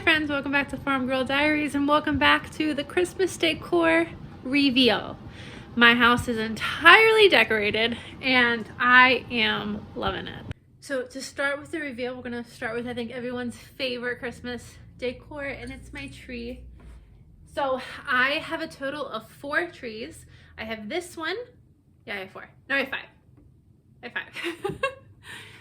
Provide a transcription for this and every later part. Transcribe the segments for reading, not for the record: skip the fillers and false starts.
friends, welcome back to Farm Girl Diaries and welcome back to the Christmas decor reveal. My house is entirely decorated and I am loving it. So to start with the reveal, we're going to start with I think everyone's favorite Christmas decor, and it's my tree. So I have a total of 4 trees. I have this one. Yeah, I have 4. No, I have 5. I have 5.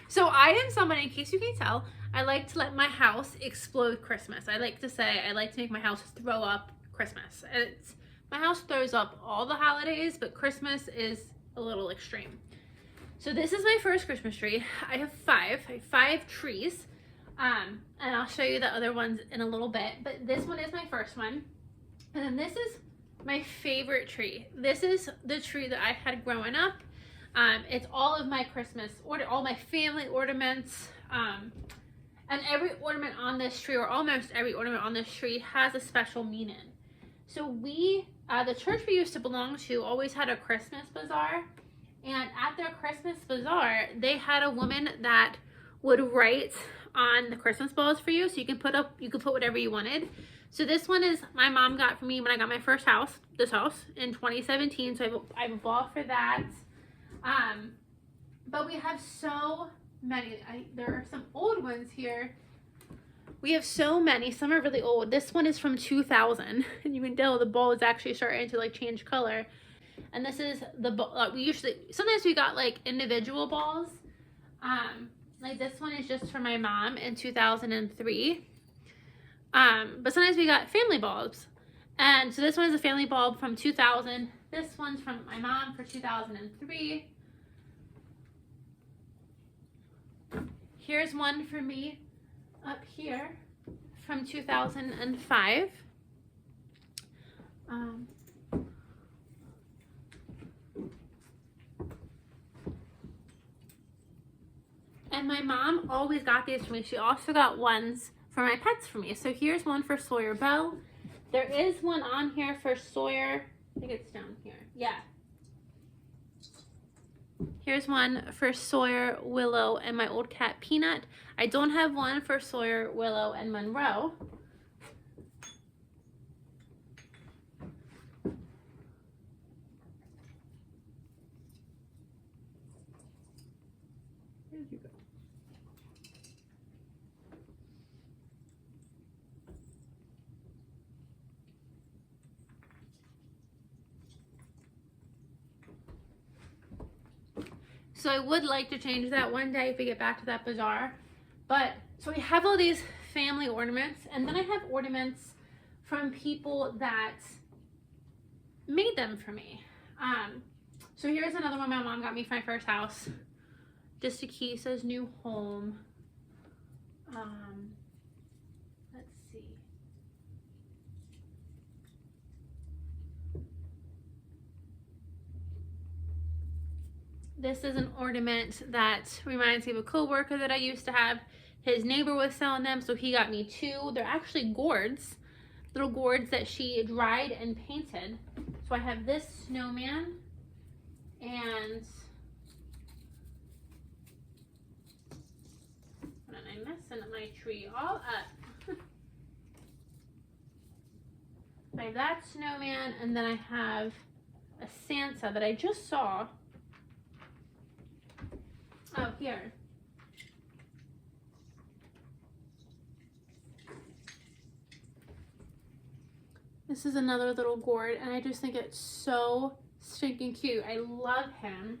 So I am somebody, in case you can't tell, I like to let my house explode Christmas. I like to say I like to make my house throw up Christmas. My house throws up all the holidays, but Christmas is a little extreme. So this is my first Christmas tree. I have 5. I have 5 trees. And I'll show you the other ones in a little bit. But this one is my first one. And then this is my favorite tree. This is the tree that I had growing up. It's all of my Christmas all my family ornaments, and every ornament on this tree, or almost every ornament on this tree, has a special meaning. So the church we used to belong to always had a Christmas bazaar, and at their Christmas bazaar, they had a woman that would write on the Christmas balls for you, so you could put whatever you wanted. So this one is my mom got for me when I got my first house, this house, in 2017. So I have a ball for that. But we have so many. There are some old ones here. We have so many. Some are really old. This one is from 2000, and you can tell the ball is actually starting to like change color. And this is the ball. Sometimes we got like individual balls. Like this one is just for my mom in 2003. But sometimes we got family bulbs. And so this one is a family bulb from 2000. This one's from my mom for 2003. Here's one for me up here from 2005. And my mom always got these for me. She also got ones for my pets for me. So here's one for Sawyer Bell. There is one on here for Sawyer. I think it's down here. Yeah. Here's one for Sawyer, Willow, and my old cat Peanut. I don't have one for Sawyer, Willow, and Monroe. Where'd you go? So I would like to change that one day if we get back to that bazaar. But so we have all these family ornaments, and then I have ornaments from people that made them for me. So here's another one my mom got me for my first house. Just a key, says new home. Let's see. This is an ornament that reminds me of a coworker that I used to have. His neighbor was selling them, so he got me 2. They're actually gourds, little gourds that she dried and painted. So I have this snowman, and what am I messing my tree all up? I have that snowman, and then I have a Santa that I just saw. Oh, here. This is another little gourd, and I just think it's so stinking cute. I love him.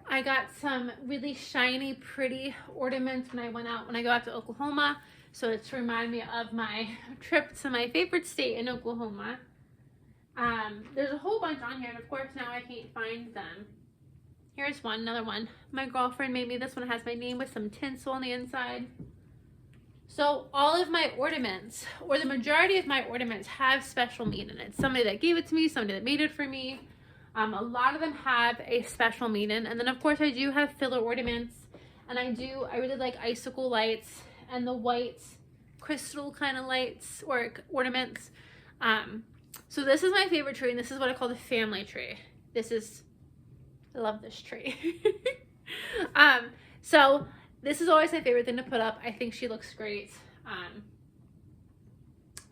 I got some really shiny, pretty ornaments when I go out to Oklahoma. So it's to remind me of my trip to my favorite state in Oklahoma. There's a whole bunch on here, and of course now I can't find them. Here's one, another one. My girlfriend made me this one. Has my name with some tinsel on the inside. So all of my ornaments, or the majority of my ornaments, have special meaning. It's somebody that gave it to me, somebody that made it for me. A lot of them have a special meaning. And then of course I do have filler ornaments, and I really like icicle lights and the white crystal kind of lights or ornaments. So this is my favorite tree, and this is what I call the family tree. I love this tree. So This is always my favorite thing to put up. I think she looks great.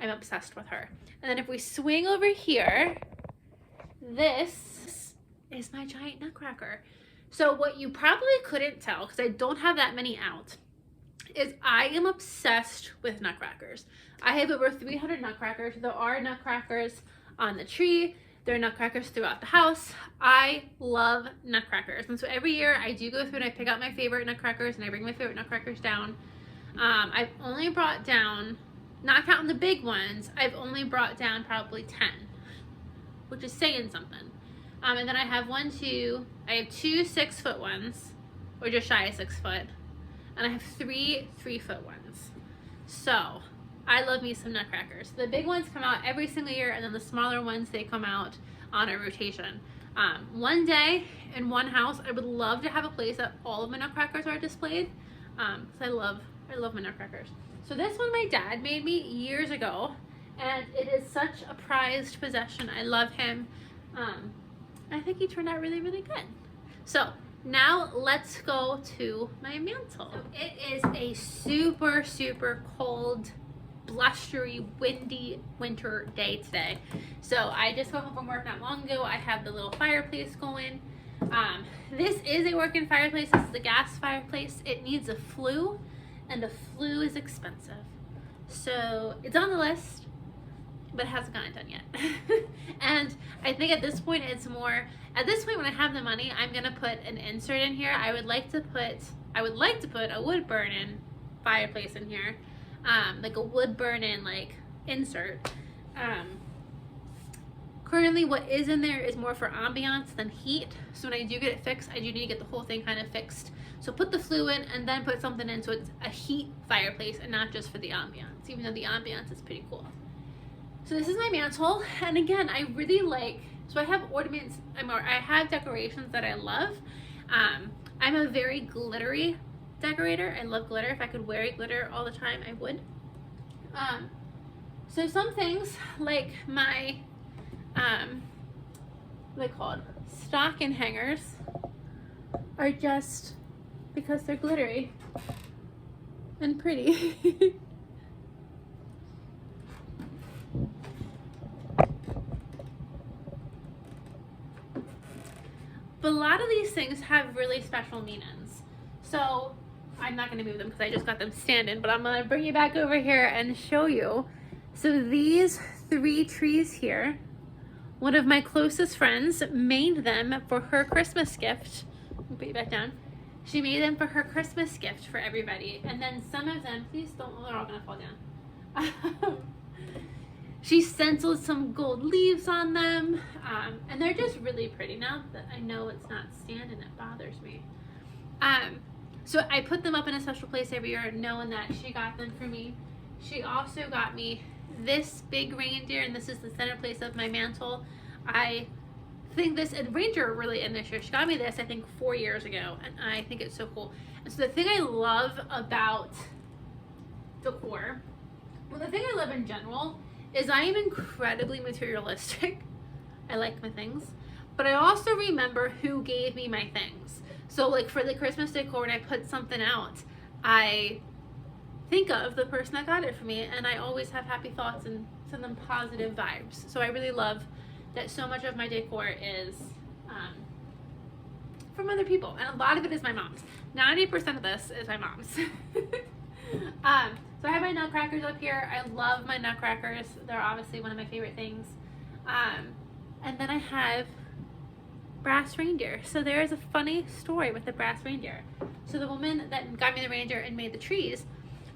I'm obsessed with her. And then if we swing over here, this is my giant nutcracker. So what you probably couldn't tell, because I don't have that many out, is I am obsessed with nutcrackers. I have over 300 nutcrackers. There are nutcrackers on the tree. There are nutcrackers throughout the house. I love nutcrackers. And so every year I do go through and I pick out my favorite nutcrackers and I bring my favorite nutcrackers down. I've only brought down, not counting the big ones, I've only brought down probably 10, which is saying something. And then I have I have 2 6-foot ones, or just shy of 6 foot. And I have 3 3-foot ones. So I love me some nutcrackers. The big ones come out every single year, and then the smaller ones, they come out on a rotation. One day in one house, I would love to have a place that all of my nutcrackers are displayed. So I love my nutcrackers. So this one my dad made me years ago, and it is such a prized possession. I love him. I think he turned out really, really good. So now let's go to my mantle. So it is a super, super cold, blustery, windy winter day today. So I just got home from work not long ago. I have the little fireplace going. This is a working fireplace. This is a gas fireplace. It needs a flue, and a flue is expensive. So it's on the list, but it hasn't gotten done yet. And I think at this point when I have the money, I'm gonna put an insert in here. I would like to put a wood burning fireplace in here, like a wood burning like insert. Currently what is in there is more for ambiance than heat. So when I do get it fixed, I do need to get the whole thing kind of fixed. So put the flue in and then put something in so it's a heat fireplace and not just for the ambiance, even though the ambiance is pretty cool. So this is my mantle, and again, I really like, so I have ornaments, I have decorations that I love. I'm a very glittery decorater. I love glitter. If I could wear glitter all the time, I would. So some things like my, what are they called? Stocking hangers are just because they're glittery and pretty. But a lot of these things have really special meanings. So I'm not going to move them because I just got them standing, but I'm going to bring you back over here and show you. So these 3 trees here, one of my closest friends made them for her Christmas gift. I'll put you back down. She made them for her Christmas gift for everybody. And then some of them, please don't, they're all going to fall down. She stenciled some gold leaves on them, and they're just really pretty. Now that I know it's not standing, it bothers me. So I put them up in a special place every year, knowing that she got them for me. She also got me this big reindeer, and this is the center place of my mantle. I think this, and reindeer are really in this year. She got me this, I think, 4 years ago, and I think it's so cool. And so the thing I love about decor, well, the thing I love in general, is I am incredibly materialistic. I like my things, but I also remember who gave me my things. So like for the Christmas decor, when I put something out, I think of the person that got it for me, and I always have happy thoughts and send them positive vibes. So I really love that so much of my decor is from other people, and a lot of it is my mom's. 90% of this is my mom's. So I have my nutcrackers up here. I love my nutcrackers. They're obviously one of my favorite things. And then I have brass reindeer. So there is a funny story with the brass reindeer. So the woman that got me the reindeer and made the trees,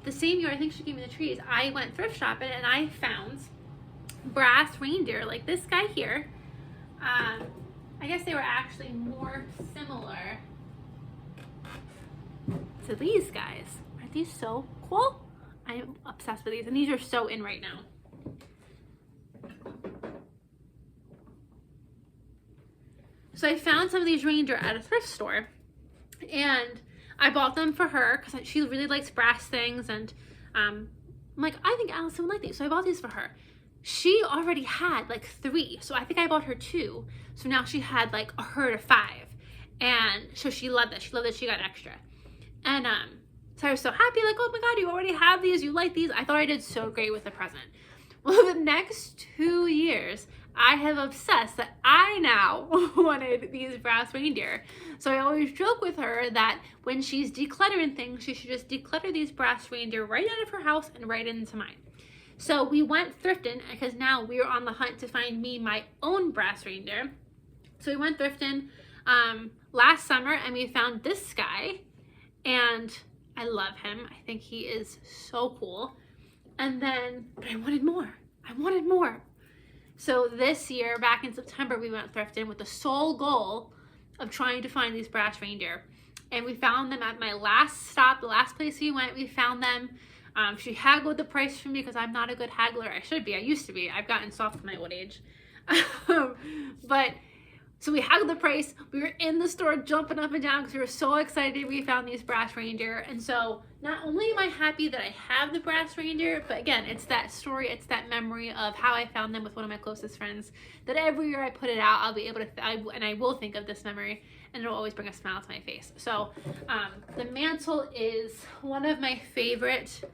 the same year I think she gave me the trees, I went thrift shopping and I found brass reindeer like this guy here. I guess they were actually more similar to these guys. Aren't these so cool? I'm obsessed with these, and these are so in right now. So I found some of these reindeer at a thrift store, and I bought them for her because she really likes brass things, and I'm like, I think Allison would like these, so I bought these for her. She already had like 3, so I think I bought her 2, so now she had like a herd of 5, and so she loved that. She loved that she got extra. And So I was so happy, like, oh my God, you already have these, you like these. I thought I did so great with the present. Well, the next 2 years, I have obsessed that I now wanted these brass reindeer. So I always joke with her that when she's decluttering things, she should just declutter these brass reindeer right out of her house and right into mine. So we went thrifting because now we were on the hunt to find me my own brass reindeer. So we went thrifting last summer and we found this guy, and I love him. I think he is so cool. And then, but I wanted more. I wanted more. So this year, back in September, we went thrifting with the sole goal of trying to find these brass reindeer. And we found them at my last stop, the last place we went, we found them. She haggled the price for me because I'm not a good haggler. I should be. I used to be. I've gotten soft in my old age. But so we haggled the price. We were in the store jumping up and down because we were so excited we found these brass reindeer. And so not only am I happy that I have the brass reindeer, but again, it's that story, it's that memory of how I found them with one of my closest friends, that every year I put it out, I'll be able to, and I will think of this memory, and it'll always bring a smile to my face. So the mantle is one of my favorite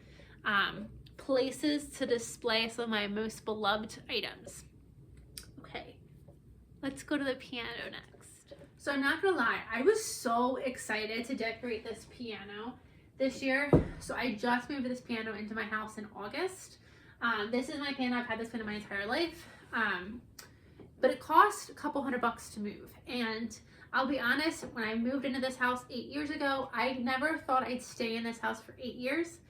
places to display some of my most beloved items. Okay. Let's go to the piano next. So I'm not gonna lie, I was so excited to decorate this piano this year. So I just moved this piano into my house in August. This is my piano. I've had this piano my entire life. But it cost a couple $100 to move. And I'll be honest, when I moved into this house 8 years ago, I never thought I'd stay in this house for 8 years.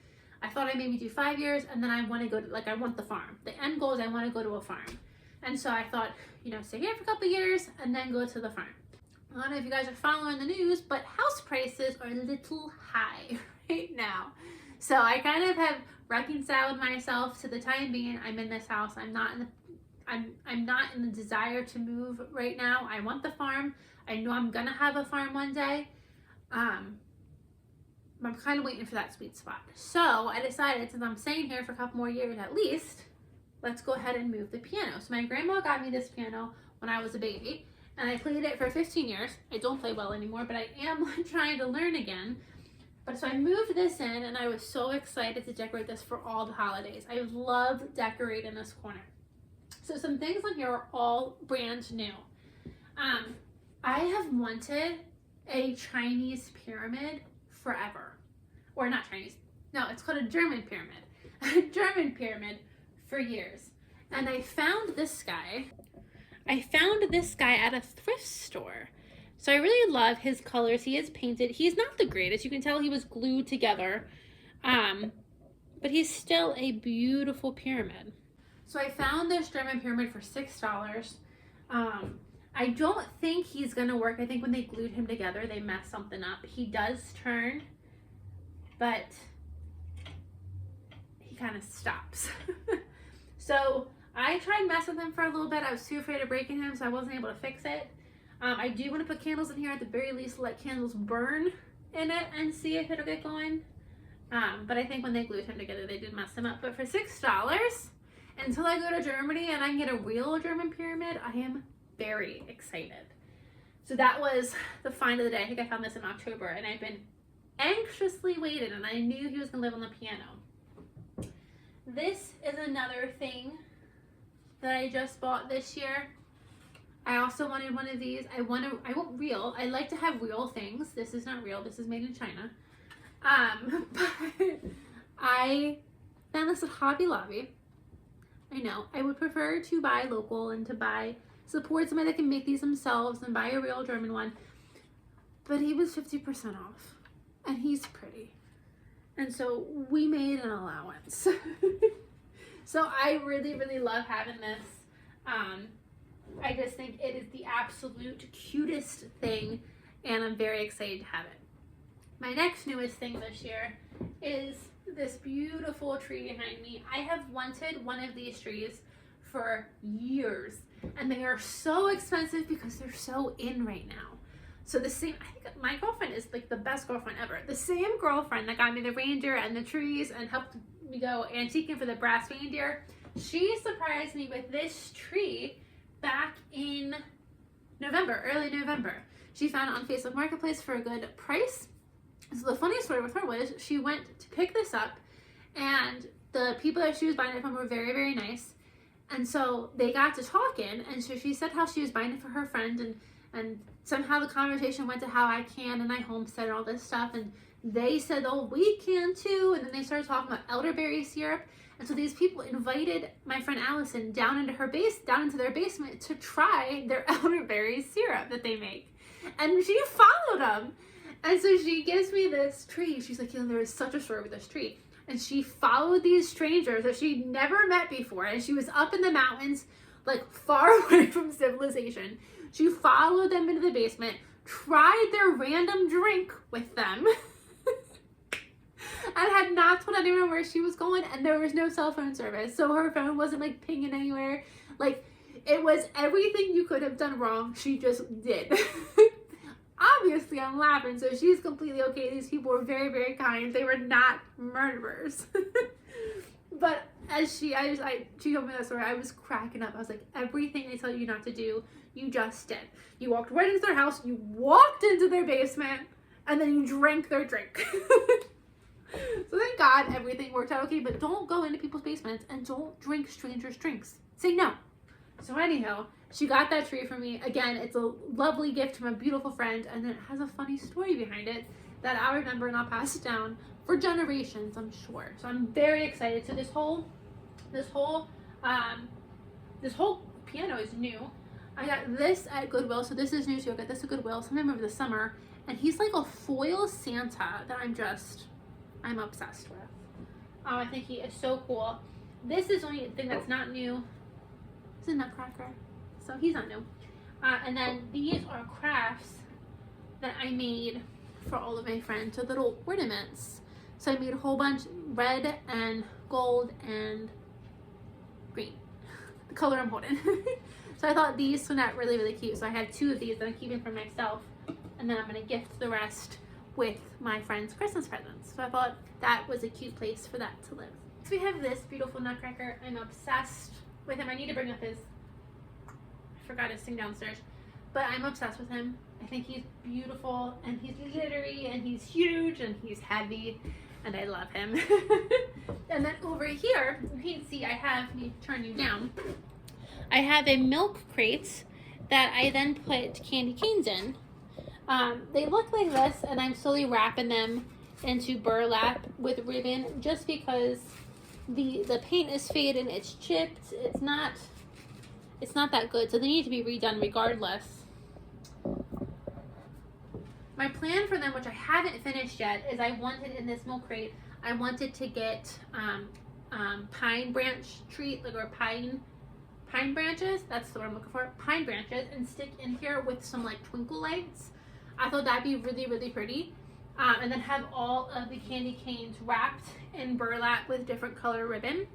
I thought I'd maybe do 5 years, and then I want to go to, like, I want the farm. The end goal is I want to go to a farm. And so I thought, you know, stay here for a couple years and then go to the farm. I don't know if you guys are following the news, but house prices are a little high right now. So I kind of have reconciled myself to the time being. I'm in this house. I'm not in the desire to move right now. I want the farm. I know I'm gonna have a farm one day. I'm kind of waiting for that sweet spot. So I decided, since I'm staying here for a couple more years at least, let's go ahead and move the piano. So my grandma got me this piano when I was a baby, and I played it for 15 years. I don't play well anymore, but I am trying to learn again. But so I moved this in, and I was so excited to decorate this for all the holidays. I love decorating this corner. So some things on here are all brand new. I have wanted a Chinese pyramid forever. Or not Chinese. No, it's called a German pyramid. A German pyramid for years. And I found this guy. At a thrift store. So I really love his colors. He is painted. He's not the greatest. You can tell he was glued together. But he's still a beautiful pyramid. So I found this German pyramid for $6. I don't think he's gonna work. I think when they glued him together, they messed something up. He does turn, but he kind of stops. So I tried messing with him for a little bit. I was too afraid of breaking him, so I wasn't able to fix it. I do want to put candles in here at the very least, let candles burn in it and see if it'll get going. But I think when they glued him together, they did mess him up. But for $6, until I go to Germany and I can get a real German pyramid, I am very excited. So that was the find of the day. I think I found this in October, and I've been anxiously waiting, and I knew he was gonna live on the piano. This is another thing that I just bought this year. I also wanted one of these. I want real. I like to have real things. This is not real. This is made in China. But I found this at Hobby Lobby. I know. I would prefer to buy local and to support somebody that can make these themselves and buy a real German one. But he was 50% off. And he's pretty. And so we made an allowance. So I really, really love having this. I just think it is the absolute cutest thing, and I'm very excited to have it. My next newest thing this year is this beautiful tree behind me. I have wanted one of these trees for years, and they are so expensive because they're so in right now. So I think my girlfriend is like the best girlfriend ever. The same girlfriend that got me the reindeer and the trees and helped me go antiquing for the brass reindeer, she surprised me with this tree back in November, early November. She found it on Facebook Marketplace for a good price. So the funny story with her was she went to pick this up, and the people that she was buying it from were very, very nice. And so they got to talking, and so she said how she was buying it for her friend, and somehow the conversation went to how I can and I homestead and all this stuff, and they said, oh, we can too, and then they started talking about elderberry syrup. And so these people invited my friend Allison down into their basement to try their elderberry syrup that they make. And she followed them. And so she gives me this tree. She's like, there is such a story with this tree. And she followed these strangers that she'd never met before. And she was up in the mountains, like far away from civilization. She followed them into the basement, tried their random drink with them, and had not told anyone where she was going. And there was no cell phone service. So her phone wasn't like pinging anywhere. Like, it was everything you could have done wrong. She just did. Obviously, I'm laughing, so she's completely okay. These people were very, very kind. They were not murderers. But as she told me that story, I was cracking up. I was like, everything they tell you not to do, you just did. You walked right into their house, you walked into their basement, and then you drank their drink. So thank God everything worked out okay, but don't go into people's basements and don't drink strangers' drinks. Say no. So anyhow, she got that tree for me. Again, it's a lovely gift from a beautiful friend, and it has a funny story behind it that I'll remember and I'll pass it down for generations, I'm sure. So I'm very excited. So this whole piano is new. I got this at Goodwill, so this is new too. I got this at Goodwill sometime over the summer, and he's like a foil Santa that I'm obsessed with. I think he is so cool. This is the only thing that's not new. It's a Nutcracker, so he's not new. And then these are crafts that I made for all of my friends, so little ornaments. So I made a whole bunch, red and gold and green, the color I'm holding. So I thought these turned out really, really cute. So I had 2 of these that I'm keeping for myself, and then I'm gonna gift the rest with my friends' Christmas presents. So I thought that was a cute place for that to live. So we have this beautiful Nutcracker. I'm obsessed with him. I need to bring up I forgot his thing downstairs, but I'm obsessed with him. I think he's beautiful, and he's glittery, and he's huge, and he's heavy, and I love him. And then over here, you can see let me turn you down. I have a milk crate that I then put candy canes in. They look like this, and I'm slowly wrapping them into burlap with ribbon just because the paint is faded, it's chipped, it's not that good, so they need to be redone regardless. My plan for them, which I haven't finished yet, is I wanted in this milk crate, I wanted to get pine branch tree, like, or pine branches, that's the word I'm looking for, pine branches, and stick in here with some like twinkle lights. I thought that'd be really, really pretty. And then have all of the candy canes wrapped in burlap with different color ribbon.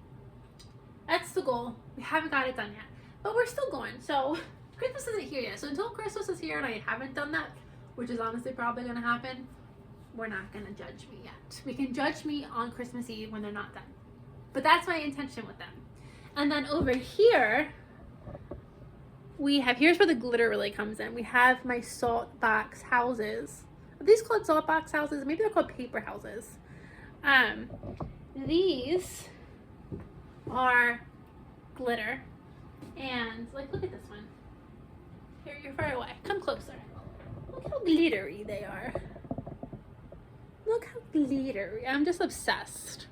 That's the goal. We haven't got it done yet, but we're still going. So Christmas isn't here yet. So until Christmas is here and I haven't done that, which is honestly probably going to happen, we're not going to judge me yet. We can judge me on Christmas Eve when they're not done. But that's my intention with them. And then over here, here's where the glitter really comes in. We have my salt box houses. Are these called salt box houses? Maybe they're called paper houses. These are glitter. And like, look at this one. Here, you're far away. Come closer. Look how glittery they are. Look how glittery. I'm just obsessed.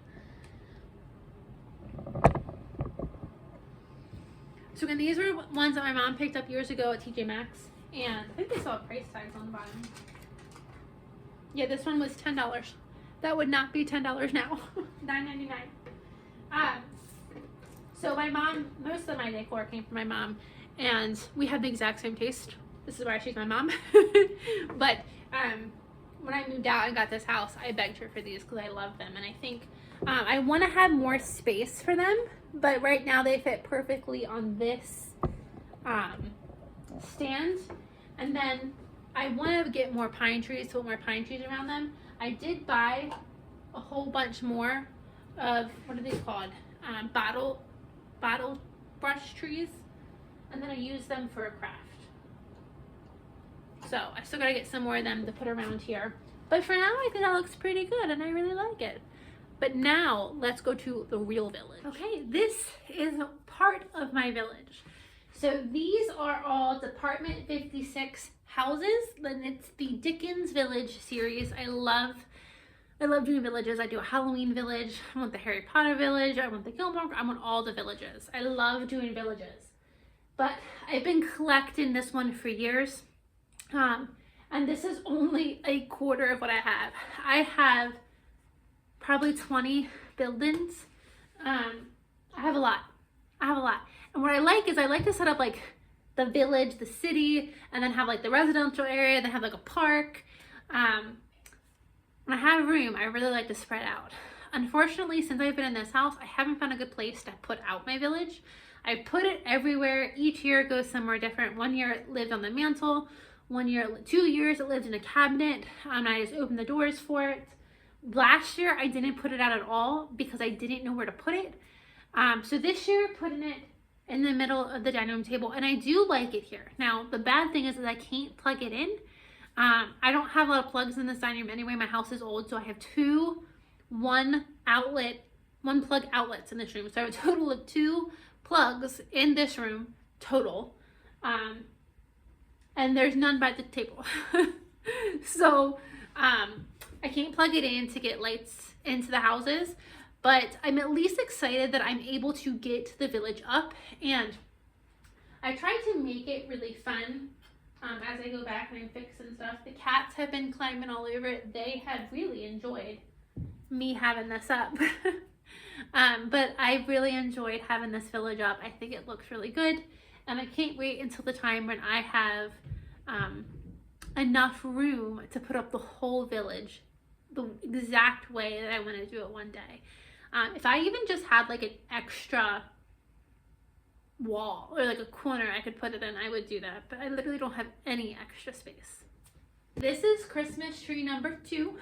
So again, these were ones that my mom picked up years ago at TJ Maxx, and I think they saw price tags on the bottom. Yeah, this one was $10. That would not be $10 now. $9.99. So my mom, most of my decor came from my mom, and we have the exact same taste. This is why she's my mom. But when I moved out and got this house, I begged her for these because I love them, and I think I want to have more space for them, but right now they fit perfectly on this stand. And then I want to get more pine trees, to put more pine trees around them. I did buy a whole bunch more of, what are these called? Bottle brush trees, and then I use them for a craft. So I still gotta get some more of them to put around here. But for now, I think that looks pretty good and I really like it. But now let's go to the real village. Okay, this is part of my village. So these are all Department 56 houses, and it's the Dickens Village series. I love doing villages. I do a Halloween village, I want the Harry Potter village, I want the Gilmore, I want all the villages. I love doing villages. But I've been collecting this one for years. And this is only a quarter of what I have. I have probably 20 buildings. I have a lot. And what I like is I like to set up like the village, the city, and then have like the residential area, then have like a park. When I have room, I really like to spread out. Unfortunately, since I've been in this house, I haven't found a good place to put out my village. I put it everywhere. Each year it goes somewhere different. One year it lived on the mantle. 2 years it lived in a cabinet. I just opened the doors for it. Last year I didn't put it out at all because I didn't know where to put it. So this year putting it in the middle of the dining room table, and I do like it here. Now the bad thing is that I can't plug it in. I don't have a lot of plugs in this dining room anyway. My house is old, so I have 2 1 plug outlets in this room. So I have a total of 2 plugs in this room total. And there's none by the table. So I can't plug it in to get lights into the houses, but I'm at least excited that I'm able to get the village up, and I tried to make it really fun. As I go back and I'm fixing stuff, the cats have been climbing all over it. They have really enjoyed me having this up. But I really enjoyed having this village up. I think it looks really good, and I can't wait until the time when I have enough room to put up the whole village the exact way that I want to do it one day. If I even just had like an extra wall or like a corner I could put it in, I would do that, but I literally don't have any extra space. This is Christmas tree number 2.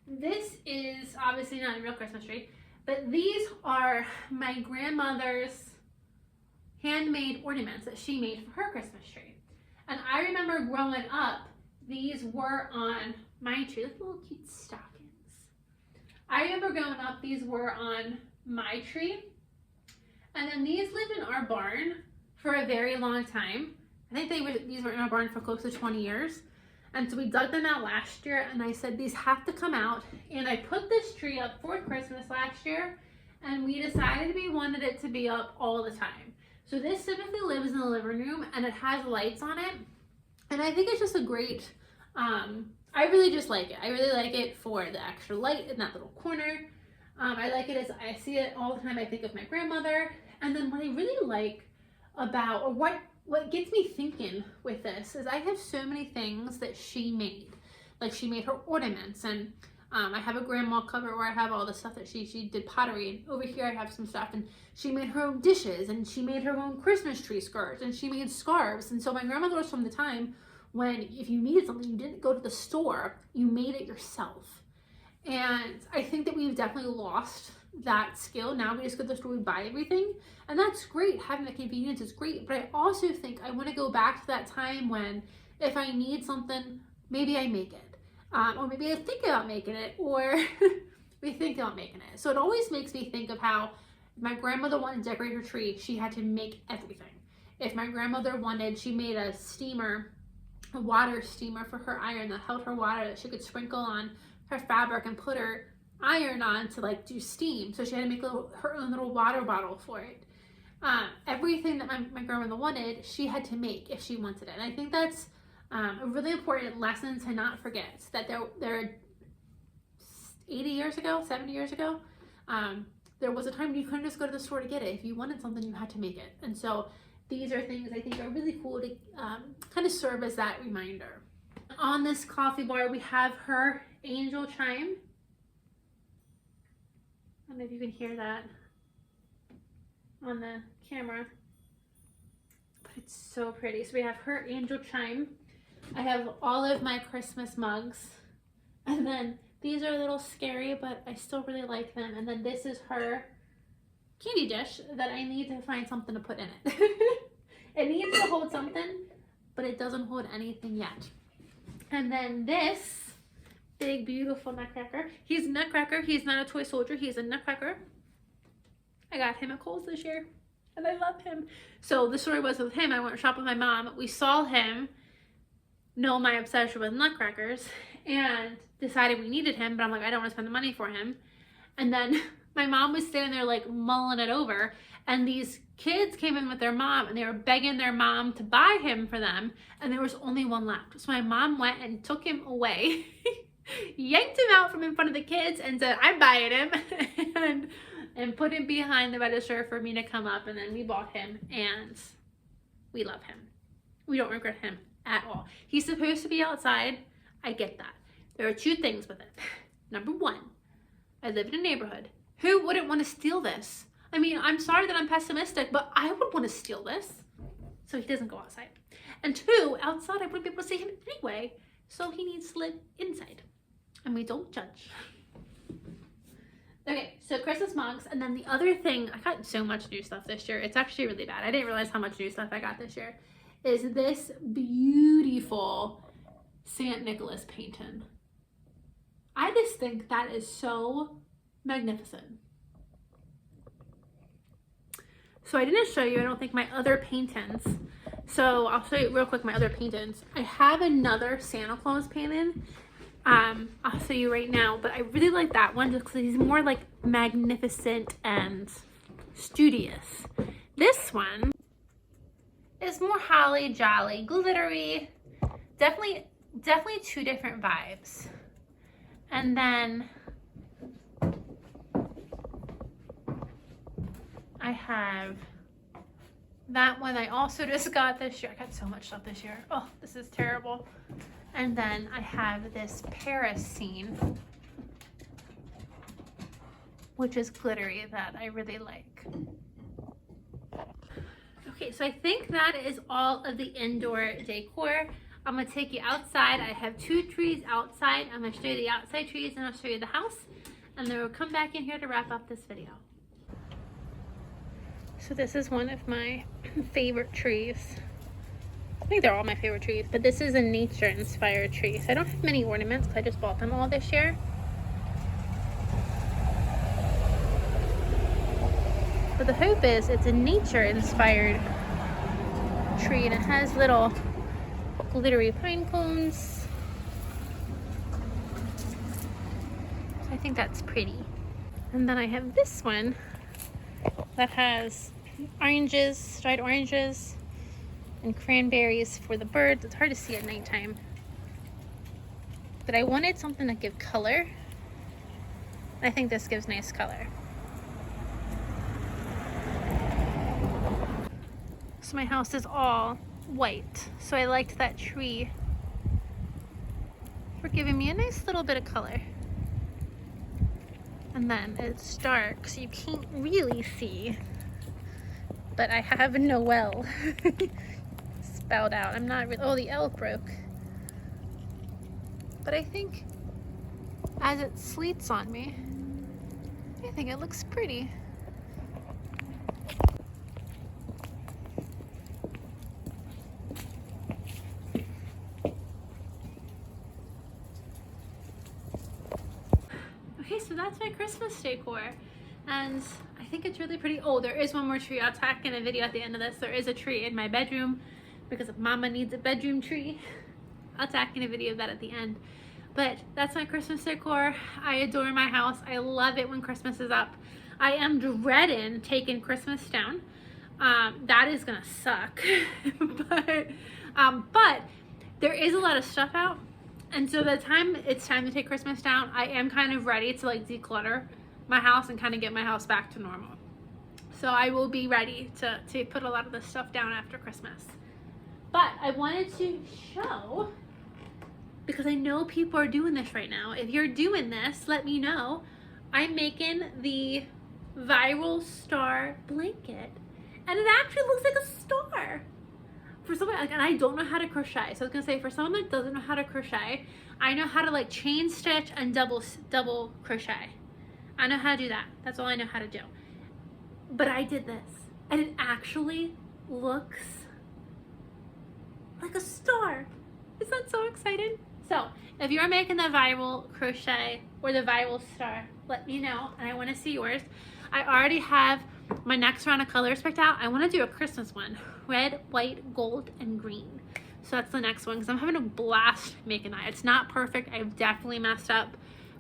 This is obviously not a real Christmas tree, but these are my grandmother's handmade ornaments that she made for her Christmas tree. And I remember growing up, these were on my tree, like little cute stockings. I remember growing up, these were on my tree. And then these lived in our barn for a very long time. I think these were in our barn for close to 20 years. And so we dug them out last year, and I said, these have to come out. And I put this tree up for Christmas last year, and we decided we wanted it to be up all the time. So this typically lives in the living room, and it has lights on it. And I think it's just a great, I really just like it. I really like it for the extra light in that little corner. I like it as I see it all the time. I think of my grandmother. And then what I really like about, or what gets me thinking with this is I have so many things that she made. Like she made her ornaments, and I have a grandma cupboard where I have all the stuff that she did pottery, and over here I have some stuff, and she made her own dishes, and she made her own Christmas tree skirts, and she made scarves. And so my grandmother was from the time when if you needed something, you didn't go to the store, you made it yourself. And I think that we've definitely lost that skill. Now we just go to the store, we buy everything, and that's great. Having the convenience is great, but I also think I want to go back to that time when if I need something, maybe I make it. Or maybe I think about making it, or we think about making it. So it always makes me think of how my grandmother wanted to decorate her tree, she had to make everything. If my grandmother she made a steamer, a water steamer for her iron that held her water that she could sprinkle on her fabric and put her iron on to like do steam. So she had to make her own little water bottle for it. Everything that my grandmother wanted, she had to make if she wanted it. And I think that's a really important lesson to not forget, that there 80 years ago, 70 years ago, there was a time when you couldn't just go to the store to get it. If you wanted something, you had to make it. And so these are things I think are really cool to kind of serve as that reminder. On this coffee bar, we have her angel chime. I don't know if you can hear that on the camera, but it's so pretty. So we have her angel chime. I have all of my Christmas mugs, and then these are a little scary, but I still really like them. And then this is her candy dish that I need to find something to put in it. It needs to hold something, but it doesn't hold anything yet. And then this big, beautiful nutcracker. He's a nutcracker. He's not a toy soldier. He's a nutcracker. I got him at Kohl's this year, and I love him. So the story was with him, I went shopping with my mom. We saw him, know my obsession with nutcrackers, and decided we needed him, but I'm like, I don't want to spend the money for him. And then my mom was standing there like mulling it over, and these kids came in with their mom, and they were begging their mom to buy him for them, and there was only one left. So my mom went and took him away, yanked him out from in front of the kids, and said, I'm buying him, and put him behind the register for me to come up, and then we bought him, and we love him. We don't regret him at all. He's supposed to be outside. I get that. There are two things with it. Number one, I live in a neighborhood. Who wouldn't want to steal this? I mean, I'm sorry that I'm pessimistic, but I would want to steal this. So he doesn't go outside. And two, outside I wouldn't be able to see him anyway. So he needs to live inside. And we don't judge. Okay, so Christmas mugs. And then the other thing, I got so much new stuff this year. It's actually really bad. I didn't realize how much new stuff I got this year. Is this beautiful St. Nicholas painting. I just think that is so magnificent. So I didn't show you, I don't think, my other paintings. So I'll show you real quick my other paintings. I have another Santa Claus painting. I'll show you right now, but I really like that one just because he's more like magnificent and studious. This one is more holly jolly, glittery. Definitely two different vibes. And then I have that one I also just got this year. I got so much stuff this year. Oh, this is terrible. And then I have this Paris scene, which is glittery, that I really like. Okay, so I think that is all of the indoor decor. I'm gonna take you outside. I have 2 trees outside. I'm gonna show you the outside trees and I'll show you the house. And then we'll come back in here to wrap up this video. So this is one of my favorite trees. I think they're all my favorite trees, but this is a nature-inspired tree. So I don't have many ornaments because I just bought them all this year. But the hope is it's a nature-inspired tree, and it has little glittery pine cones. So I think that's pretty. And then I have this one that has oranges, dried oranges, and cranberries for the birds. It's hard to see at nighttime. But I wanted something that gives color. I think this gives nice color. So my house is all white. So I liked that tree for giving me a nice little bit of color. And then it's dark, so you can't really see. But I have Noel spelled out. I'm not really, oh, the elk broke. But I think as it sleets on me, I think it looks pretty. Okay, so that's my Christmas decor, and I think it's really pretty. Oh, there is one more tree. I'll tack in a video at the end of this. There is a tree in my bedroom because Mama needs a bedroom tree. I'll tack in a video of that at the end. But that's my Christmas decor. I adore my house. I love it when Christmas is up. I am dreading taking Christmas down. That is gonna suck. but there is a lot of stuff out. And so by the time it's time to take Christmas down, I am kind of ready to like declutter my house and kind of get my house back to normal. So I will be ready to put a lot of this stuff down after Christmas. But I wanted to show, because I know people are doing this right now. If you're doing this, let me know. I'm making the viral star blanket, and it actually looks like a star. For someone, like, and I don't know how to crochet, so I was gonna say, for someone that doesn't know how to crochet, I know how to like chain stitch and double crochet. I know how to do that. That's all I know how to do. But I did this, and it actually looks like a star. Is that so exciting? So If you're making the viral crochet or the viral star, let me know, and I want to see yours. I already have my next round of colors picked out. I want to do a Christmas one. Red, white, gold, and green. So that's the next one because I'm having a blast making that. It's not perfect. I've definitely messed up,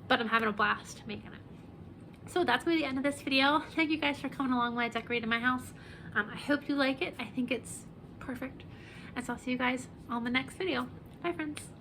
but I'm having a blast making it. So that's going to be the end of this video. Thank you guys for coming along while I decorated my house. I hope you like it. I think it's perfect. And so I'll see you guys on the next video. Bye, friends.